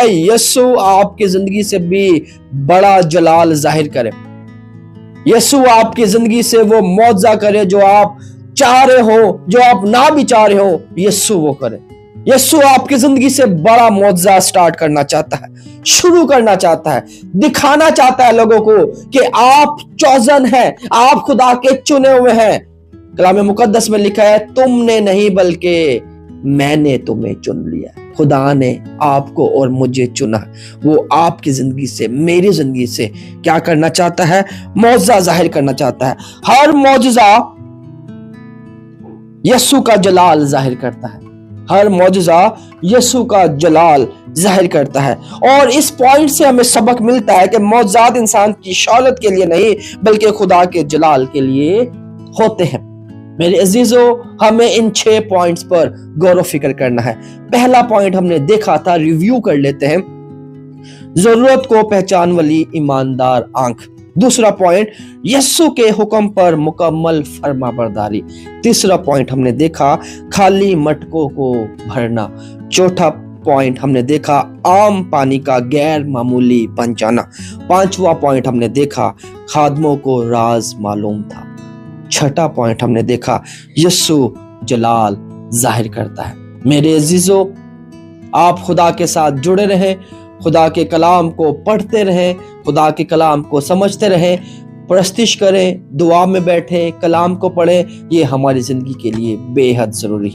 یسوع آپ کی زندگی سے بھی بڑا جلال ظاہر کرے، یسوع آپ کی زندگی سے وہ معجزہ کرے جو آپ چاہ رہے ہو، جو آپ نہ بھی چاہ رہے ہو، یسوع وہ کرے۔ یسوع آپ کی زندگی سے بڑا معجزہ سٹارٹ کرنا چاہتا ہے، شروع کرنا چاہتا ہے، دکھانا چاہتا ہے لوگوں کو کہ آپ چوزن ہیں، آپ خدا کے چنے ہوئے ہیں۔ کلام مقدس میں لکھا ہے تم نے نہیں بلکہ میں نے تمہیں چن لیا۔ خدا نے آپ کو اور مجھے چنا، وہ آپ کی زندگی سے، میری زندگی سے کیا کرنا چاہتا ہے؟ معجزہ ظاہر کرنا چاہتا ہے۔ ہر معجزہ یسوع کا جلال ظاہر کرتا ہے، ہر معجزہ یسوع کا جلال ظاہر کرتا ہے۔ اور اس پوائنٹ سے ہمیں سبق ملتا ہے کہ معجزات انسان کی شہرت کے لیے نہیں بلکہ خدا کے جلال کے لیے ہوتے ہیں۔ میرے عزیزو، ہمیں ان 6 پوائنٹس پر غور و فکر کرنا ہے۔ پہلا پوائنٹ ہم نے دیکھا تھا، ریویو کر لیتے ہیں، ضرورت کو پہچان والی ایماندار آنکھ۔ دوسرا پوائنٹ، یسوع کے حکم پر مکمل فرما برداری۔ تیسرا پوائنٹ ہم نے دیکھا، خالی مٹکوں کو بھرنا۔ چوتھا پوائنٹ ہم نے دیکھا، عام پانی کا غیر معمولی بن جانا۔ پانچواں پوائنٹ ہم نے دیکھا، خادموں کو راز معلوم تھا۔ چھٹا پوائنٹ ہم نے دیکھا، یسوع جلال ظاہر کرتا ہے۔ میرے عزیزو، آپ خدا کے ساتھ جڑے رہیں، خدا کے کلام کو پڑھتے رہیں، خدا کے کلام کو سمجھتے رہیں، پرستش کریں، دعا میں بیٹھیں، کلام کو پڑھیں۔ یہ ہماری زندگی کے لیے بے حد ضروری ہے۔